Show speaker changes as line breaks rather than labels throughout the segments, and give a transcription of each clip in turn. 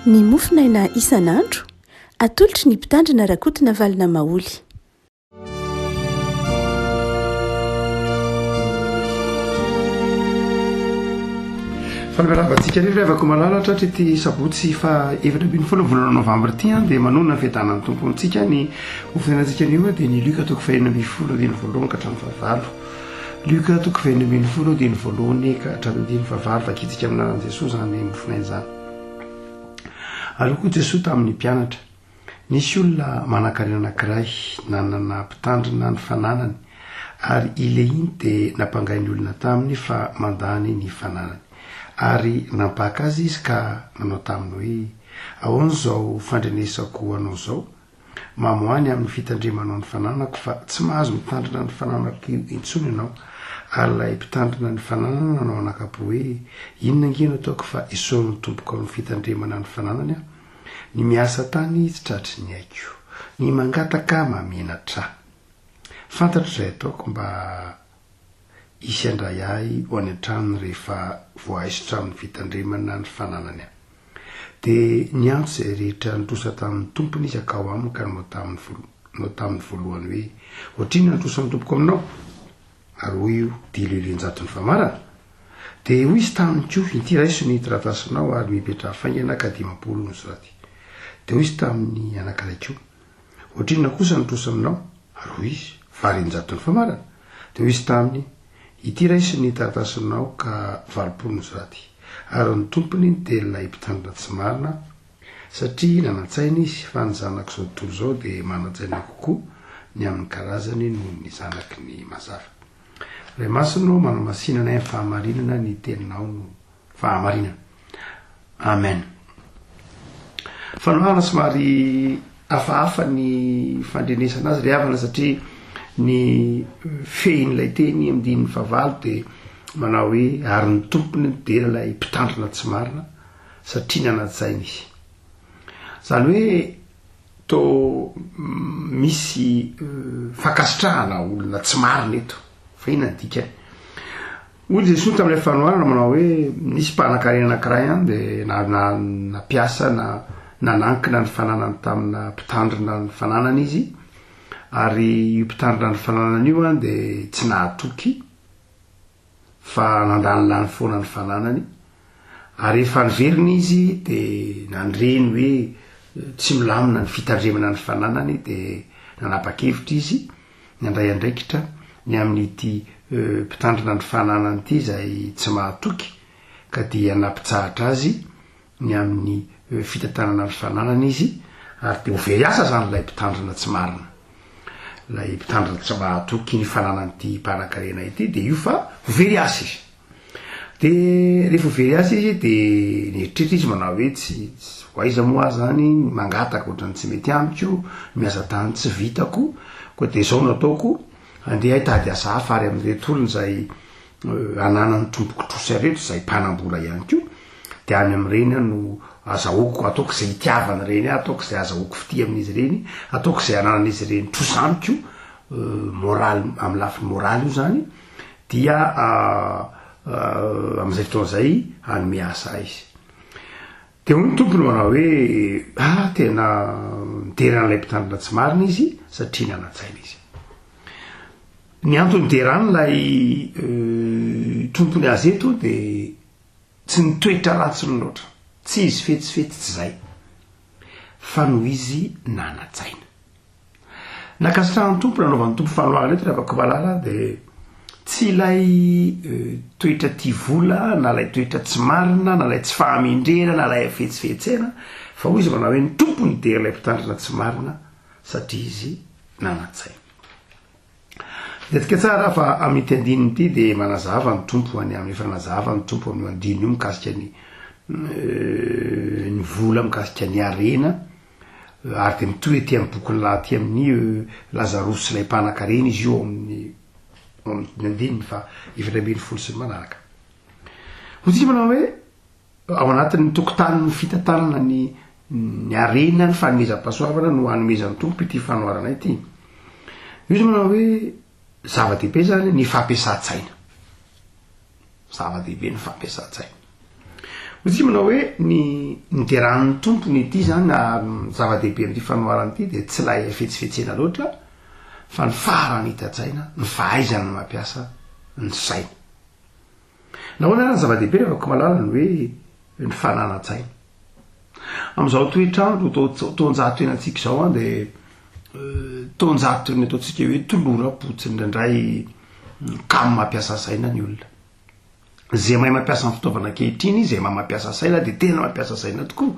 ny mofinaina isan'andro atolotry ny mpitandrina rakotina valina maoly.
Fanavaravantsika rehefa avako malalatra hatrety sabotsy fa efatra ambin'ny folo volana novambra ity dia manonona ny fiadanan'ny tompontsika ny mofinainantsika anio dia ny Luka toko fahaenina ambin'ny folo dimy voalohany ka hatramin'ny fahavalo. Luka toko fahaenina ambin'ny folo dimy voalohany ka hatramin'ny dimy fahavalo vakitsika amin'anan'i Jesosy zany mofinaina zany. Aloko Jesosy tamin'ny mpianatra. Nisy olona manan-karena anankiray nanana mpitandrina ny fananany ary ile iny dia nampangainy olona taminy fa mandany ny fananany. Ary nampaka azy izy ka nanao taminy hoe ahoana zao fandrenesako anao zao, mamoany amin'ny fitandremanao ny fananako fa tsy mahazo mitandrina ny fananako intsony ianao. Ary ilay mpitandrina ny fananana nanao anakapo hoe inona angeno ataoko fa isaon'ny tompoko amin'ny fitandremana ny fananany aho. Ny miasa tany tsy tratry ny haiko, ny mangataka mamenatra. Fantatro izay ataoko mba isy andray ahy ho any an-tranony rehefa voaisotra amin'ny fitandremana ny fananany aho. Dia ny antso izay rehetra nitrosa tamin'ny tompony izy akao aminy ka nao tamin'ny voalohany hoe ohatriny nitrosa amin'ny tompoko aminao, ary hoy io dia leolenjatony famarana. Dia hoy izy taminy koa ity raiso ny taratasonao ary mipetra faingana ka 50 no soraty. Dia hoy izy tamin'ny anankiray koa ohatriny kosa nitrosa aminao, ary hoy izy varenjatony famarana. Dia hoy izy taminy ity raiso ny taratasonao ka 20 no soraty. Ary ny tompony dia ilay mpitandrina tsy marina satria nanantsaina izy fa ny zanako zao tontolo zao dia manantsaina kokoa ny amin'ny karazany noho ny zanaky ny mazava. Ray masino manao masinana ny fahamarinana ny teninao no fahamarinana. Amen. Fanohana somary hafahafa ny fandrenesana azy ry havana satria ny fehin'ilay teny amin'ny 5 dia manao hoe ary ny tompony dia ilay mpitandrina tsy marina satria nanantsaina izy. Zany hoe to misy fankasitrahana olona tsy marina eto. Fa inona dikany? Hoy Jesosy tamin'ilay fanoharana manao hoe nisy mpanan-karena anankiray dia napiasa nanankina ny fananany tamina mpitandrina ny fananany izy, ary io mpitandrina ny fananany io dia tsy nahatoky fa nandany lany foana ny fananany. Ary efa niveriny izy dia nandreny hoe tsy milamina ny fitandremana ny fananany dia nanapa-kevitra izy nandray andraikitra ny amin'ity mpitandrina ny fananany ity izay tsy mahatoky ka dia nampitsahatra azy ny amin'ny fitantanana ny fananany izy, ary dia ho very asa zany ilay mpitandrina tsy marina, ilay mpitandrina tsy mahatoky ny fananany ity mpanan-karena ity, dia io fa ho very asa izy. Dia rehefa ho very asa izy dia nieritreritra izy manao hoe tsy hoaiza moa zany mangataka ohatrany tsy mety amiko, miasa tany tsy vitako, koa dia izao no ataoko, andeha hitady asa hafa ary amin'ireto olona izay ananany tompoko trosa reto izay mpanambola ihany koa, dia any amin'ireny no azahoako, ataoko izay hitiavana ireny, ataoko izay azahoako fity amin'izy ireny, ataoko izay ananan'izy ireny trosamiko moraly, amin'ny lafiny moraly io zany, dia amin'izay fotoan'izay hanome asa izy. Dia hoy ny tompony manao hoe tena niteran'ilay mpitandrina tsy marina izy satria nanantsaina izy. Ny antony niteran'ilay tompony azy eto dia tsy nitoetra ratsiny loatra, tsy izy fetsifetsy tsy zay, fa noho izy nanantsaina. Nakasitrahan'ny tompony nanaovan'ny tompo fanoharana eto rehefa kovalala dia tsy ilay toetra tia vola na ilay toetra tsy marina na ilay tsy fahamendrena na ilay fetsifetsena, fa hoy izy manao hoe ny tompony dia ilay mpitandrina tsy marina satria izy nanantsaina. Detika tsara fa amin'ity andininy ity dia manazava ny tompo any amin'ny efa nanazava ny tompo amin'ny andininy io mikasika ny vola, mikasika ny arena, ary dia mitoy ety amin'ny bokyny lahy ety amin'ny Lazarosy sy ilay mpanan-karena izy io amin'ny andininy fa 7 sy manaraka. Hoy manao hoe ao anatin'ny tokotaniny fitantanana ny arena ny fanomezam-pahasoavana no hanomezan'ny tompo ity fanoharana ity. Izy manao hoe zava-dehibe zany ny fampiasan-tsaina. Zava-dehibe ny fampiasan-tsaina. ozy manao hoe ny deran'ny tompony ity zany na zava-dehibe am'ty fanoarana ity de tsy lay fetsifetsena loatra fa ny farany hitatsaina ny fahaizany mampiasa ny saina nahoana ara ny zava-dehibe rehafako malala ny hoe ny fanana-tsaina am'izao toetrandro tonjato enantsika zao a de tonjato ny ataontsika hoe tolora-potsiny ndraindray kamo mampiasa saina ny olona zay mahay mampiasa ny fitaovana kehitriny zay mahay mampiasa saina de tena mampiasa saina tokoa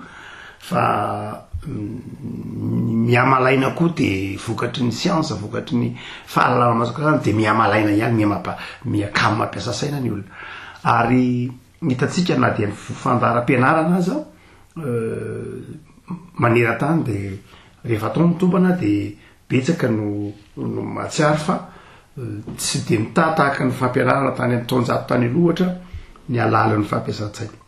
fa miamalaina koa de vokatry ny siansa vokatry ny fahalalana mazokazany de miamalaina ihany miakamo mampiasa saina ny olona ary hitatsika na de fandaram-pianarana aza maneran-tany de rehefa tao mitombana de betsaka no matsiary fa tsy de mitatahaka ny fampianarana tany amin'ny taonjato tany alohatra ny alalan'ny fampiasan-tsaina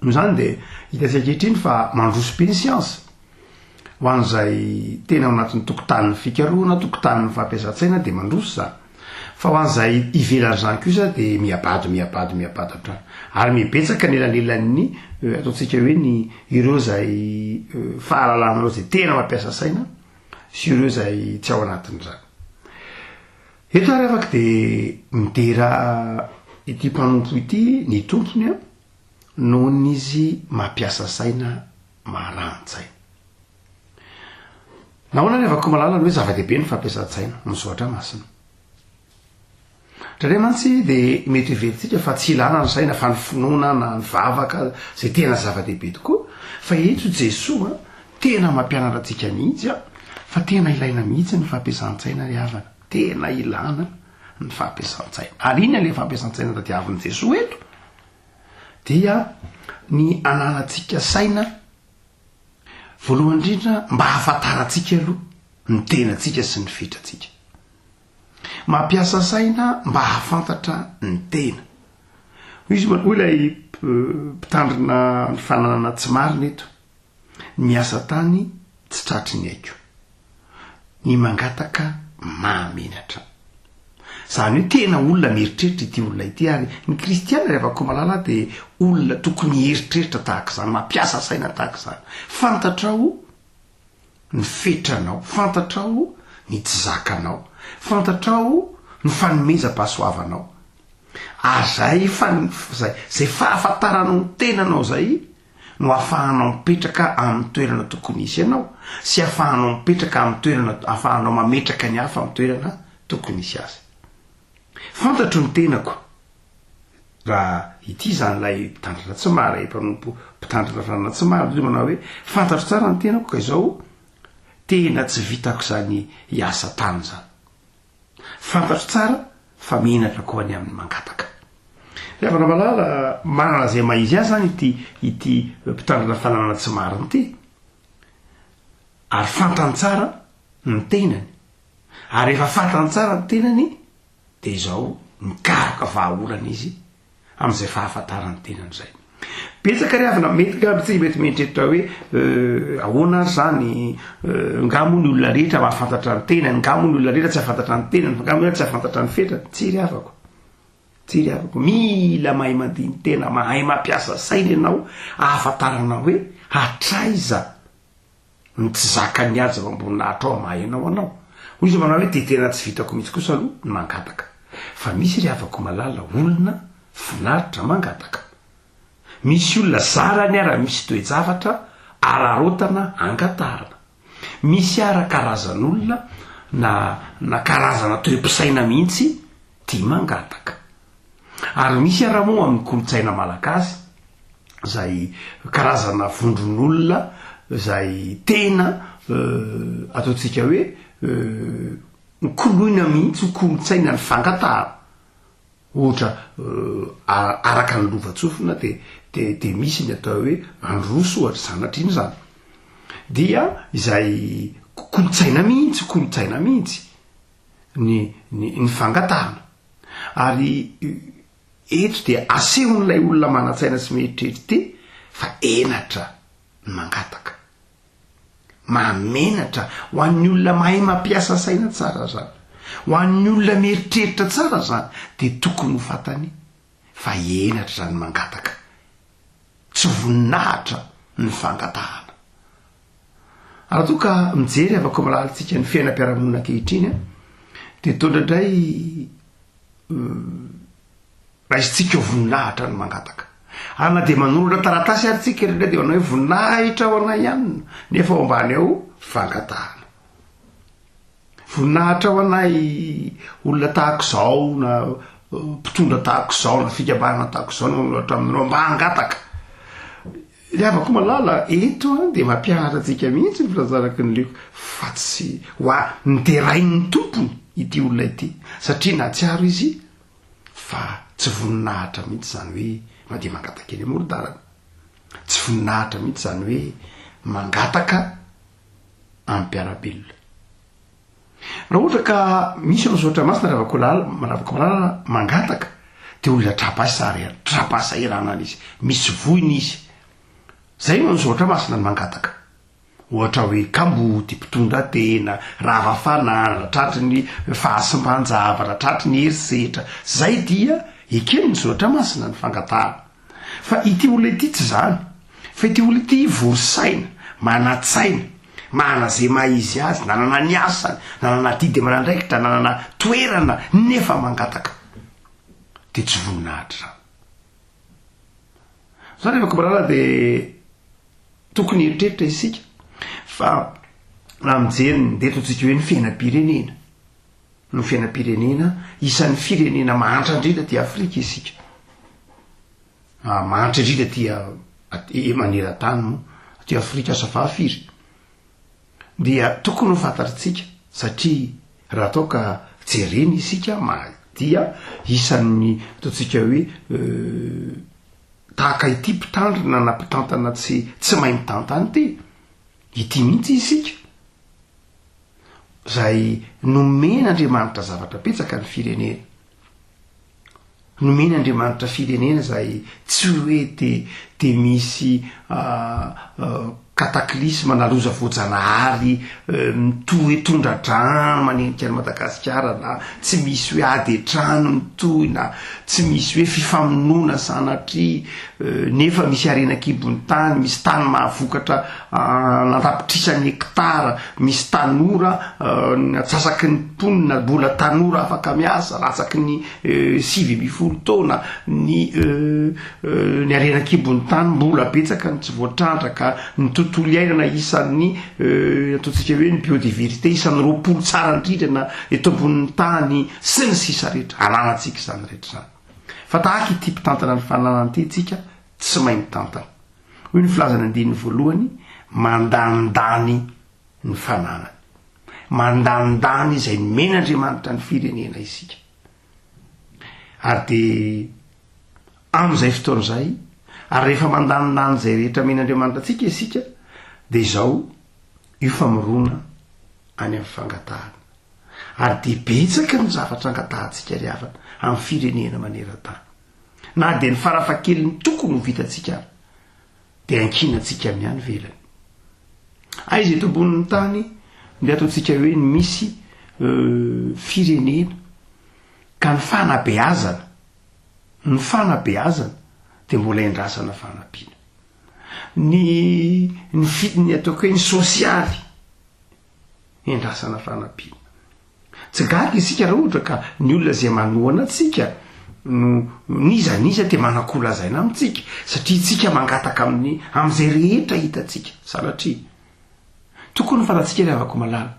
no zany de hitasika kehitriny fa mandroso be ny siansa ho an'izay tena ao anatin'ny tokotanin'ny fikaroana tokotanin'ny fampiasan-tsaina de mandroso zany fa ho an'izay ivelany zany kosa de miabado hatrany ary mibetsaka nelanelan'ny ataontsika hoe ny ireo zay fahalalanareo zay tena mampiasa saina sy ireo zay tsy ao anatin'izany eto ary afaka de midera ity mpanompo ity ny tompony a noho n'izy mampiasa saina maharan-tsaina nahoana ny afaka malala ny hoe zava-dehibe ny fampiasan-tsaina mizoatra masina ndray mantsy de mety hovelitsika fa tsy ilana ny saina fa ny finoana na ny vavaka zay tena zava-dehibe tokoa fa eto Jesoa tena mampianatra antsika mihitsy a fa tena ilaina mihitsy ny fampiasan-tsaina ry havana tena ilana ny fampiasan-tsaina ary iny le fampiasan-tsaina tadiavin'i Jesoa eto dia ny ananantsika saina voalohany indrindra mba hahafantarantsika aloha ny tenantsika sy ny fetratsika mampiasa saina mba hahafantatra ny tena izy hoy ilay mpitandrina ny fananana tsy marina eto miasa tany tsy tratry ny aiko ny mangataka mahamenatra zany hoe tena olona mieritreritra ity olona ity ary ny kristiana rehefa koa malala de olona tokony eritreritra tahaka zany mampiasa saina tahaka zany fantatrao ny fetranao fantatrao ny tsy zakanao fantatrao ny fanomeza-pahasoavanao ary zay fahafantaranao ny tenanao zay no ahafahanao mipetraka amin'ny toerana tokony isy ianao sy ahafahanao mipetraka amin'ny toerana ahafahanao mametraka ny hafa amin'ny toerana tokony isy azy fantatro ny tenako raha ity zany lay mpitandrina tsy mara mpanompo mpitandrina fanana tsy mara izy manao hoe fantatro tsara ny tenako ka izao tena tsy vitako zany hiasa tany zany fantatro tsara fa mihinatra koa any amin'ny mangataka rehefa malala manana zay maizy azy zany ity mpitandrina fananana tsy mariny ity ary fantany tsara ny tenany ary rehefa fantany tsara ny tenany de izao mikaroka vahaolana izy am'izay fahafantarany tenany zay betsaka ry avana mety gabytsy mety mieritreritra hoe ahoana zany ngamo ny olona rehetra mahafantatra ny tenany ngamo ny olona rehetra tsy ahafantatra ny tenany ngamo tsy ahafantatra ny fetrany tsy ry avako mila mahay mandiny tena mahay mampiasa saina ianao ahafantarana hoe hatraiza ny tsy zakany azy zava-boninahitra ao mahay ianao anao hoy izy manao hoe de tena tsy vitako mihitsy kosa aloha ny mangataka fa misy ry avako malala olona finaritra mangataka misy olona zarany ara misy toe-javatra ararotana angatarana misy ara-karazan'olona na karazana toe-pisaina mihitsy tia mangataka ary misy ara-moa amin'ny kolotsaina malagasy zay karazana vondron'olona zay tena ataontsika hoe koloina mihitsy kolotsaina ny fangatara ohatra araka ny lovatsofina de misy ny atao hoe androso ohatra sanatry iny zany dia izay kolotsaina mihitsy ny fangatarana ary eto de asehon'ilay olona manatsaina sy meritreritra ty fa enatra ny mangataka mahamenatra ho an'ny olona mahay mampiasa saina tsara zany ho an'ny olona mieritreritra tsara zany de tokony ho fantany fa enatra zany mangataka tsy voninahitra ny fangatahana. Raha toa ka mijery afaka malalantsika ny fiainam-piarahamonina ankehitriny a de tondra indray raisitsika ho voninahitra ny mangataka. Ary na de manoratra taratasy ary tsika irindray de manao hoe voninahitra ho anay ihany nefa ao ambany ao fangatahana. Voninahitra ho anay olona tahako izao na mpitondra tahako izao na fikambanana tahako izao nanoloatra aminao mba hangataka. Le avako malala eto de mampianatra antsika mihitsy ny filazaraka ny lioko fa tsy hoa niterain'ny tompony ity olona ity satria natsiaro izy fa tsy voninahitra mihitsy zany hoe mandeha mangataka eny amoron-dalana, tsy voninahitra mihitsy zany hoe mangataka amin'ny mpiarabelona. Raha ohatra ka misy misaotra masina ravako malala mangataka de olona trapasa iranana izy, misy voiny izy. Zay no misaotra masina ny mangataka. Ohatra hoe kamboty, mpitondra tena, ravafanana, tratry ny fahasimbanjavatra, tratry ny herisetra, zay dia ekeny ny misaotra masina ny fangatahana. Fa ity olona ity tsy zany, fa ity olona ity vosaina, manatsaina, mana zay maizy azy, nanana ny asany, nanana didy aman'andraikitra, nanana toerana nefa mangataka de tsy voninahitra zany afaka malala de tokony eritreritra isika fa raha mijery ndetontsika hoe ny fiainam-pirenena, ny fiainam-pirenena isan'ny firenena mahantra indrindra ty Afrika isika, mahantra indrindra ty maneran-tany mo ty Afrika safafiry dia tokony ho fantatritsika satria raha atao ka jereny isika dia isan'ny ataontsika hoe tahaka ity mpitandrina na mpitantana tsy mahay mitantany ty ity mihitsy isika zay nomen'Andriamanitra zavatra petsaka ny firenena, nomen'Andriamanitra firenena zay tsy hoe de misy kataklisma na loza voajanahary mitohy tondra-drano manenika ny Madagasikara na tsy misy hoe ady trano mitohy na tsy misy hoe fifamonoana sanatria nefa misy arenan-kibon'ny tany, misy tany mahavokatra nandapitrisany hektara, misy tanora atsasaky ny mponina mbola tanora afaka miasa latsaky ny 7 taona ny arenan-kibon'ny tany mbola betsaka ny tsy voatrandraka ny tontolo iainana isan'ny ataontsika hoe ny biodiversité isan'ny 20 tsara indrindra na eto ambonin'ny tany sy ny sisa rehetra ananantsika izany rehetra zany. Fa tahaka ity mpitantana ny fananana ity tsika tsy mahay mitantana. Hoy ny filazana andininy voalohany, mandandany ny fananany, mandandany izay men'Andriamanitra ny firenena isika. Ary de am'izay fotoana zay ary rehefa mandanindany zay rehetra men'Andriamanitra atsika isika de izao io famorona any amin'ny fangatahana. Ary de betsaka ny zavatra angatahantsika riavana amin'ny firenena maneran-tany. Na de ny farafahakeliny tokony ho vitatsika de ankinantsika amin'ny any velany. Aiza eto ambonin'ny tany de ataontsika hoe ny misy firenena ka ny fanabeazana de mbola endrasana fanampiana. Ny ataoko hoe ny sosialy endrasana fanampiana. Tsy gaga isika raha ohatra ka ny olona zay manohana atsika nizaniza de manakolazaina amintsika satria tsika mangataka am'izay rehetra hitatsika sanatria tokony fantatsika riavako malala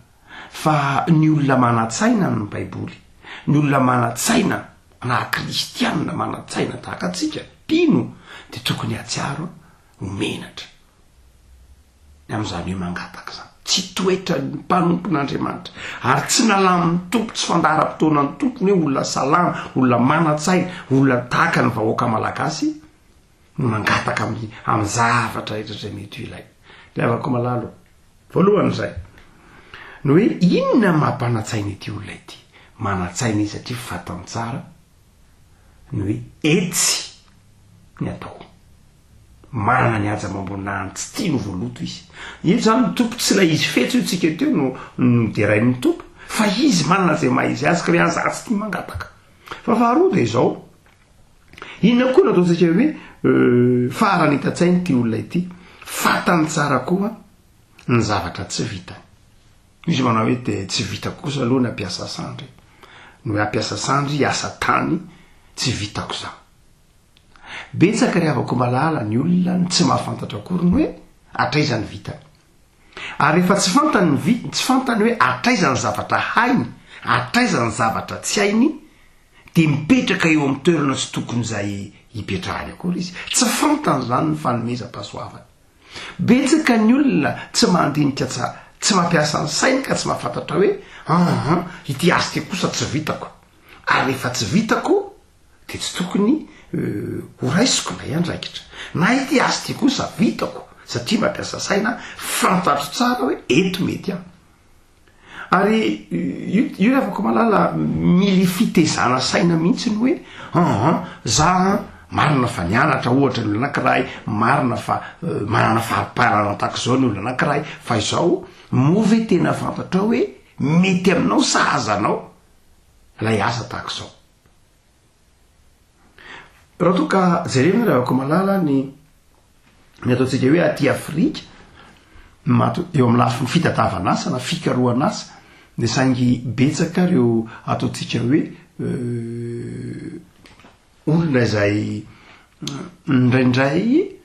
fa ny olona manatsaina ny baiboly, ny olona manatsaina na kristianina manatsaina tahaka atsika pino de tokony atsiaro homenatra am'izany hoe mangataka zany, tsy toetra ny mpanompon'Andriamanitra ary tsy nalamin'ny tompo, tsy fandaharam-potoana ny tompony hoe olona salama, olona manatsaina, olona tahaka ny vahoaka malagasy no mangataka amin'ny zavatra rehetra mety ilay. Le avako malalo voalohany zay no hoe inona mampanatsaina ity olona ity, manatsaina izy satria fatany tsara no hoe etsy ny atao, manana ny aja mamboninahany tsy tia no voaloto izy. Eto zany ny tompo tsy la izy fetsy io tsika teo no derain'ny tompo fa izy manana zay maha izy azy ka hoe anza tsy tia mangataka. Fa faharoa de izao inona koa nataontsika hoe farany hitatsainy ty olona ity fatany tsara koa ny zavatra tsy vita misy manao hoe de tsy vita kosa aloha ny ampiasa sandry no hoe ampiasa sandry asa tany tsy vitako za betsaka rehavako malala ny olona ny tsy mahafantatra akory ny hoe atraizany vita ary rehefa tsy fantany hoe atraizany zavatra hainy atraizany zavatra tsy hainy de mipetraka eo amin'ny toerana tsy tokony zay hipetrahany akory izy tsy fantany zany ny fanomezam-pahasoavany betsaka ny olona tsy mandinika tsy mampiasa ny sainy ka tsy mahafantatra hoe ity asy ty kosa tsy vitako ary rehefa tsy vitako de tsy tokony horaisiko na iandraikitra na ity asy ty kosa vitako satria mampiasa saina fantatro tsara hoe eto mety aho ary io afaka malala mily fitezana saina mihitsy ny hoe za marina fa nianatra ohatra ny olona anankiray marina fa manana fahaparana tak'izao ny olona anankiray fa izao move tena fantatra hoe mety aminao sahazanao lay asa tak'izao raha toa ka jerena raha afaka malala ny ataontsika hoe aty Afrika eo amin'ny lafiny fitatavan'asa na fikarohan'asa de sangy betsaka reo ataontsika hoe olona izay indraindray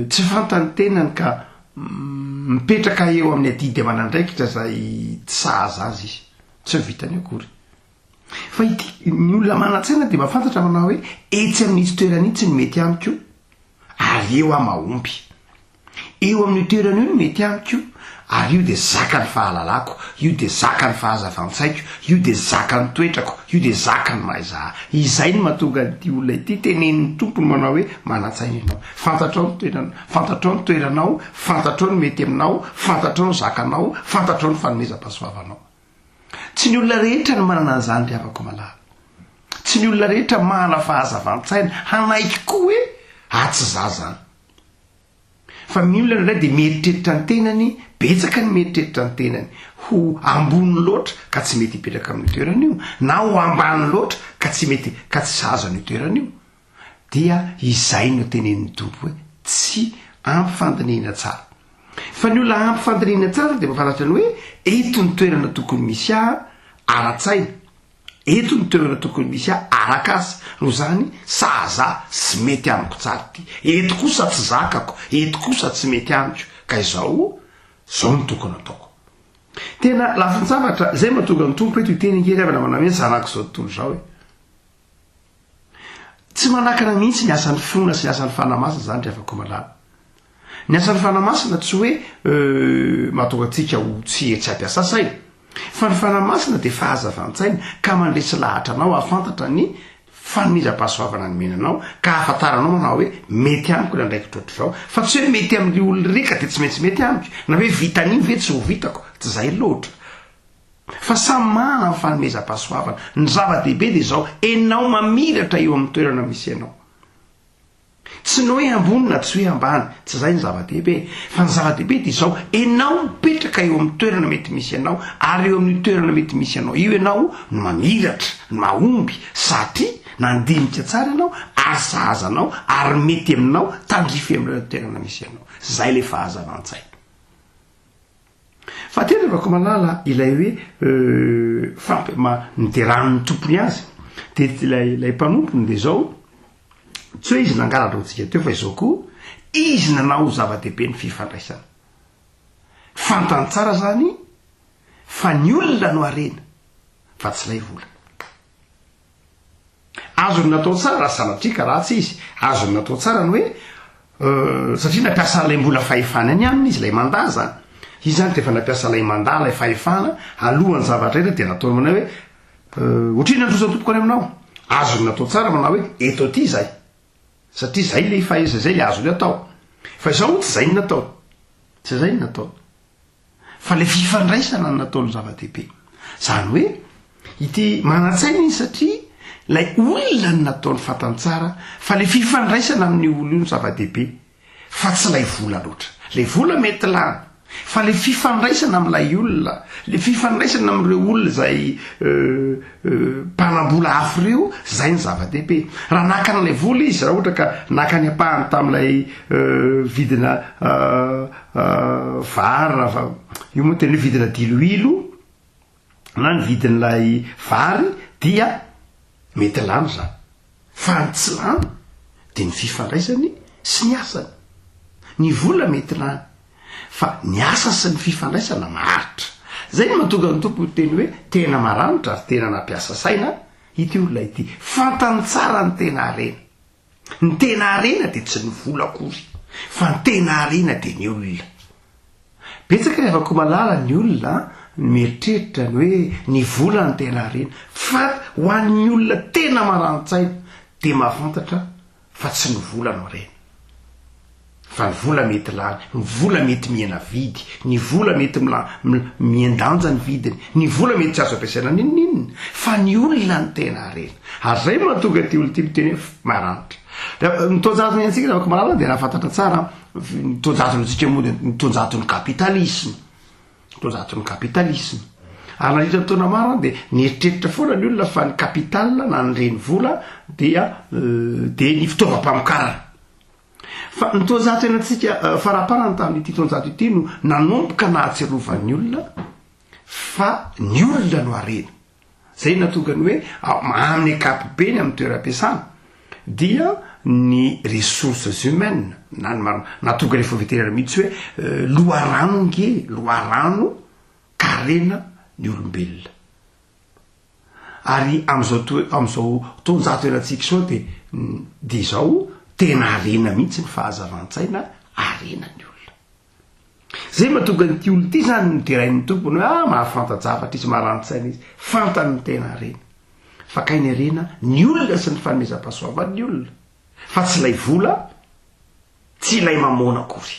tsy fantany tenany ka mipetraka eo amin'ny adidy amanandraikitra zay tsy sahaza azy izy tsy vitany akory fa ity ny olona manantsaina de mahafantatra manao hoe etsy amin'n'itsy toerana itsy ny mety amiko ary eo mahomby eo amin'ny toerana io ny mety amiko ary io de zaka ny fahalalako io de zaka ny fahazavan-tsaiko io de zaka ny toetrako io de zaka ny maiza izay ny mahatonga nyity olona ity tenen'ny tompony manao hoe manantsaina ianao fantatrao ny toeranao fantatrao ny mety aminao fantatrao ny zakanao fantatrao ny fanomezam-pahasoavanao tsy ny olona rehetra ny manana an'izany ry avako malala tsy ny olona rehetra manana fahazavan-tsaina hanaiky koa hoe atsy za zany fa ny olona indray de mieritreritra ny tenany betsaka ny mieritreritra ny tenany ho ambony loatra ka tsy mety hipetraka amin'ny toerana io na ho ambany loatra ka tsy mety ka tsy sahaza ny toerana io dia izay no tenen'ny tompo hoe tsy ampifandinihana tsara fa ny olona ampifandinihana tsara de mahafantatra ny hoe eto ny toerana tokony misy ara-tsaina eto ny toerana tokony misy arak'asa no zany sahaza sy mety amiko tsara ty eto kosa tsy zakako eto kosa tsy mety amiko ka izao no tokony ataoko tena lafiny zavatra zay mahatonga ny tompo eto iteny kely avana manao hoe zanako zao tontolo zao hoe tsy manakana mihitsy ny asan'ny finoana sy ny asan'ny fanamasina zany ry afako malala ny asan'ny fanamasina tsy hoe mahatonga antsika ho tsy etsy ampiasa saina fa ny fanamasina de fahazavan-tsaina ka mandresy lahatra anao ahafantatra ny fanomezam-pahasoavana ny menanao ka ahafantaranao manao hoe mety amiko nandraiky ohatr'izao fa tsy hoe mety amin'ny olona reka de tsy maintsy mety amiko na hoe vitan'iny ve tsy ho vitako tsy zay loatra fa samy manana ny fanomezam-pahasoavana ny zava-dehibe de zao enao mamiratra eo amin'ny toerana misy anao tsy ny hoe ambony na tsy hoe ambany tsy zay ny zava-dehibe fa ny zava-dehibe de zao enao mipetraka eo amin'ny toerana mety misy anao ary eo amin'ny toerana mety misy anao io enao no mamiratra ny mahomby satria nandinika tsara ianao ary sahazanao ary mety aminao tandrify amin'ireo toerana misy anao zay le fahazavan-tsaina fa tena avako malala ilay hoe nideran'ny tompony azy de lay mpanompony de zao tsy hoe izy nangalatra antsika teo fa izao koa izy nanao zava-dehibe ny fifandraisana fantany tsara zany fa ny olona no arena fa tsy lay vola azony natao tsara raha sanatrika ratsy izy azony natao tsara ny hoe satria nampiasa lay mbola fahefana any aminy izy lay mandà zany izy zany defa nampiasa lay mandà lay fahefana alohan'ny zavatra ira de natao manao hoe otriny androsa tompoko any aminao azony natao tsara manao hoe eto ty zay satria zay le faheza zay le azony atao fa izao tsy zay ny natao tsy zay ny natao fa le fifandraisana ny nataony zava-dehibe zany hoe ity manantsaina izy satria lay olona ny nataony fantany tsara fa le fifandraisana amin'ny olo io ny zava-dehibe fa tsy lay vola loatra le vola mety lany fa le fifandraisana am'ilay olona le fifandraisana am'ireo olona zay mpanambola afo reo zay ny zava-dehibe raha nakana lay vola izy raha ohatra ka nakany apahany tam'ilay vidina vary io moa tena hoe vidina diloilo na ny vidin'ilay vary dia mety lany zany fa ny tsy lany de ny fifandraisany sy ny asany ny vola mety lany fa ny asa sy ny fifandraisana maharitra zay ny mahatonga ny tompo teny hoe tena maranitra ary tena nampiasa saina ity olona ity fantany tsara ny tena arena ny tena arena de tsy ny vola akory fa ny tena arena de ny olona betsaka rehefa ko malala ny olona mieritreritra ny hoe ny vola ny tena arena fa ho an'ny olona tena marantsaina de mahafantatra fa tsy ny vola no arena fa ny vola mety lany ny vola mety miena vidy ny vola mety miendanja ny vidiny ny vola mety tsy azo ampiasaina ninninna fa ny olona ny tena arena ary zay mahatonga ty olo ty miteny hoe maranitra ny tonjatony antsika rehefa malala de raha fantatra tsara ny tonjatony antsika moa ny tonjatony kapitalisme tonjatony kapitalisme ary nandritra taona maro de nieritreritra foana ny olona fa ny kapital na nyreny vola dia ny fitaovam-pamokarana fa ny tonjato enatsika faraparany tamin'ity tonjato ity no nanomboka nahatserovan'ny olona fa ny olona no arena zay natongany hoe amin'ny ankapobeny amin'ny toeram-piasana dia ny ressources humaines natonga le foveterana mihitsy hoe loharano nge loharano karena ny olombelona ary am'izao tonjato enatsika sao de zao tena arena mihitsy ny fahazavan-tsaina arena ny olona zay mahatonga nyty olo ty zany noderain'ny tompony hoe mahafantajavatra izy marantsaina izy fantany ny tena arena fa kainy arena ny olona sy ny fanomezam-pahasoavan'ny olona fa tsy ilay vola tsy ilay mamona akory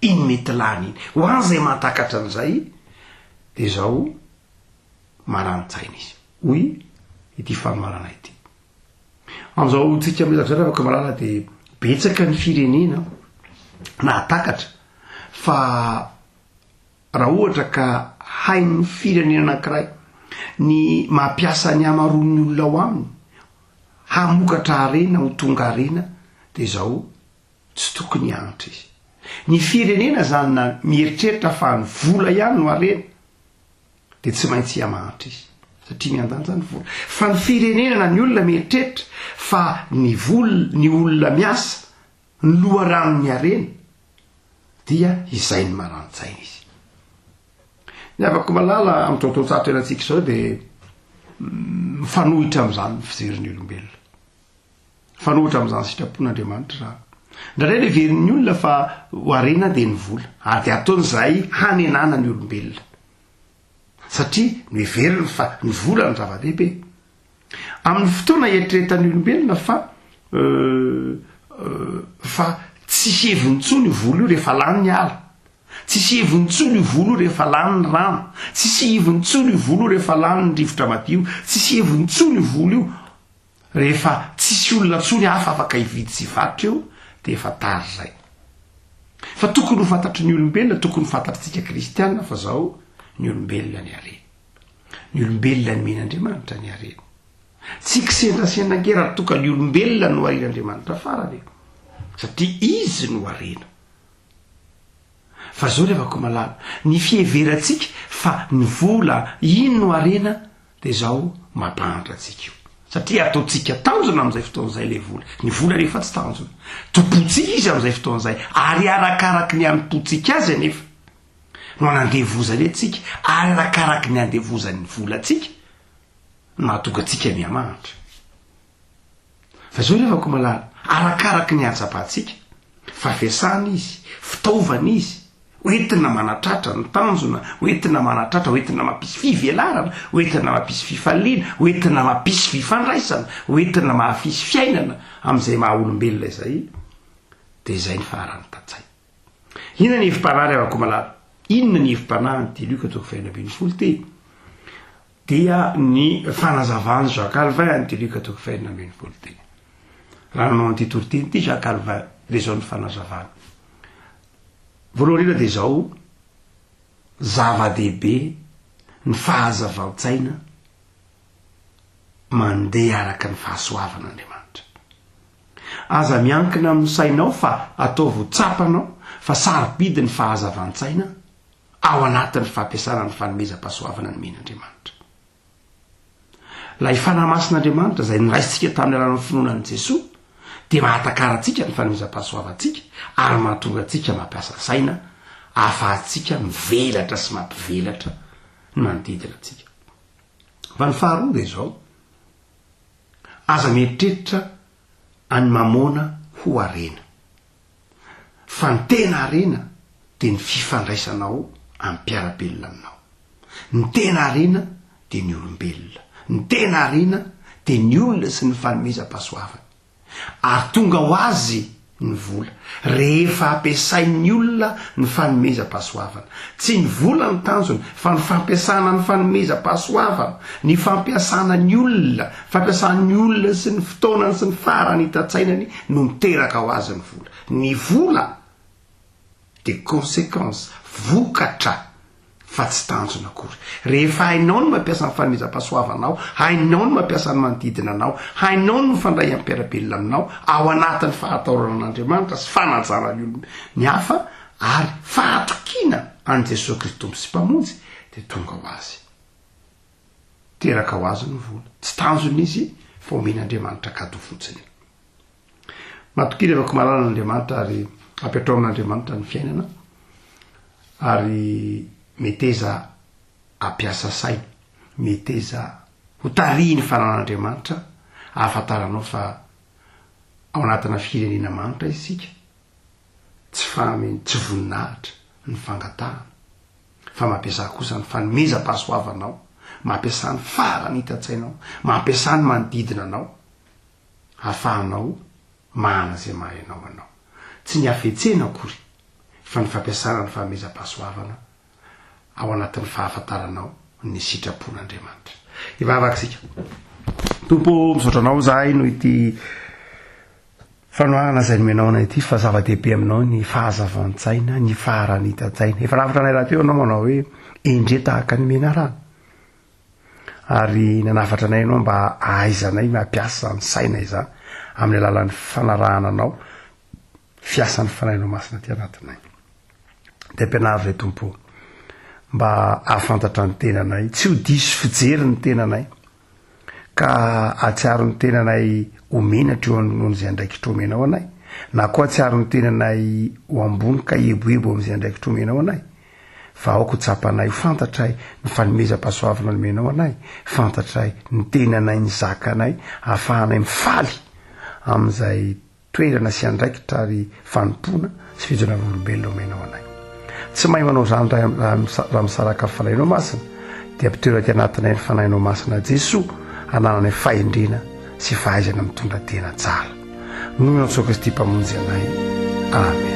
iny mety lany iny ho an zay mahatakatra an'izay de zao marantsaina izy hoy ity fanomarana ity am'izao tsika mezaka zany afaka malala de betsaka ny firenena nahatakatra fa raha ohatra ka hain'ny firenena anankiray ny mampiasa ny amaroan'ny olona ao aminy hamokatra arena ho tonga arena de zao tsy tokony anatra izy ny firenena zany na mieritreritra fa ny vola ihany no arena de tsy maintsy hiamanitra izy satria miandanja ny vola fa ny firenena na ny olona mieritreritra fa ny olona miasa ny loharanony arena dia izay ny marantsaina izy ny afaka malala amin'ny tonjato enatsika zao de mifanohitra am'izany ny fijerin'ny olombelona mifanohitra am'izany sitrapon'Andriamanitra ndray le verin'ny olona fa ho arena de ny vola ary de ataon'izay hanenana ny olombelona satria ny heveriny fa ny vola ny zava-dehibe amin'ny fotoana eritreretan'ny olombelona fa tsisy hevontsony vola io rehefa lany ny ala tsisy hevontsony vola io rehefa lany ny rano tsisy hevontsony vola io rehefa lany ny rivotra madio tsisy hevontsony vola io rehefa tsisy olona tsony hafa afaka hividy sy vatra eo de efa tary zay fa tokony ho fantatry ny olombelona tokony ho fantatritsika kristianina fa zao ny olombelona ny arena ny olombelona ny men'Andriamanitra ny arena tsy kisendrasendrangera toka ny olombelona no arin'Andriamanitra farany satria izy no arena fa zao rehefa ko malala ny fiheveratsika fa ny vola iny no arena de zao mampahantra atsika io satria ataotsika tanjona am'izay fotoan'izay le ny vola rehefa tsy tanjona topotsika izy am'izay fotoan'izay ary arakaraky ny anototsika azy anefa no anandevozany atsika ary arakaraky ny andevozan'ny vola atsika mahatonga atsika miamanitra fa zao rehefa ko malala arakaraky ny hatsapatsika fa fiasana izy fitaovana izy hoentina manatratra ny tanjona hoentina manatratra hoentina mampisy fivelarana hoentina mampisy fifaliana hoentina mampisy fifandraisana hoentina mahapisy fiainana am'izay maha olombelona izay de zay ny farany tatsay inona ny hevim-panahy rehefa ko malala inona ny hevim-panahy ny Luka 4:20 ty dia ny fanazavany Jean Calvin ny Luka 4:20 ty raha nanao an'ity toritiny ty Jean Calvin de zao ny fanazavany voalohany indrindra de zao zava-dehibe ny fahazavaotsaina mandeha araka ny fahasoavan'Andriamanitra. Aza miankina amin'ny sainao fa ataovo tsapanao fa sarobidy ny fahazavan-tsaina ao anatin'ny fampiasana ny fanomezam-pahasoavana ny men'Andriamanitra. Lay fanamasin'Andriamanitra izay niraisitsika tamin'ny alalan'ny finoanan'i Jesosy dia mahatakaratsika ny fanomezam-pahasoavantsika ary mahatonga atsika mampiasa saina ahafahantsika mivelatra sy mampivelatra ny manodidina atsika. Fa ny faharoa dia izao, aza mieritreritra any mamoana ho arena. Fa ny tena arena dia ny fifandraisanao amin'ny mpiarabelona aminao. Ny tena arena dia ny olombelona. Ny tena arena dia ny olona sy ny fanomezam-pahasoavana. Ary tonga ho azy ny vola rehefa ampiasain'ny olona ny fanomezam-pahasoavana. Tsy ny vola ny tanjony fa ny fampiasana ny fanomezam-pahasoavana, ny fampiasana ny olona, fampiasan'ny olona sy ny fotoanany sy ny farany hitatsainany no miteraka ho azy ny vola. Ny vola dia conséquence, vokatra fa tsy tanjona akory. Rehefa hainao no mampiasa ny fanomezam-pahasoavanao, hainao no mampiasa ny manodidina anao, hainao no mifandray amin'ny mpiarabelona aminao ao anatin'ny fahataoranan'Andriamanitra sy fanajana ny hafa ary fahatokiana an' Jesosy Kristy Tompo sy mpamonjy dia tonga ho azy. Teraka ho azy ny vola. Tsy tanjona izy fa omen'Andriamanitra kado fotsiny. Matokiny afaka malala n'Andriamanitra ary ampiatrao amin'Andriamanitra ny fiainana ary meteza ampiasa saina, meteza ho tarihy ny fanan'Andriamanitra ahafantaranao fa ao anatina firenena manitra isika tsy voninahitra ny fangatahana fa mampiasa kosa ny fanomezam-pahasoavanao, mampiasa ny farany hitatsainao, mampiasa ny manodidina anao ahafahanao mahana izay mahainao anao. Tsy ny hafetsena akory fa ny fampiasana ny fanomezam-pahasoavana ao anatin'ny fahafantaranao ny sitrapon'Andriamanitra. Ivavaka sika. Tompo, misaotra anao zahay no ity fanoharana izay nomenao anay ity fa zava-dehibe aminao ny fahazavan-tsaina, ny farany hitatsaina. Efa lavitra anay raha teo anao manao hoe endre tahaka ny menarana. Ary nanafatra anay ianao mba ahaizanay mampiasa ny saina izany amin'ny alalan'ny fanarahana anao, fiasan'ny fanahinao masina ty anatinay. Dia ampianary ray tompo mba ahafantatra ny tenanay, tsy ho diso fijery ny tenanay ka atsiaro ny tenanay omenatra eo amin'izay andraikitra omenao anay, na koa atsiaro ny tenanay ho ambony ka eboebo amin'izay andraikitra omenao anay, fa aoko tsapanay ho fantatray ny fanomezam-pahasoavana nomenao anay, fantatray ny tenanay ny zakanay, ahafahanay mifaly amin'izay toerana sy andraikitra ary fanompona sy fijonan'olombelona omenao anay. Tsy mahay manao zany raha misaraka amin'ny fanahinao masina dia ampitoerana ty anatinay ny fanahinao masina Jesosy hananany fahendrena sy fahaizana mitondra tena tsara. Noho Jesosy Kristy mpamonjy anay. Amen.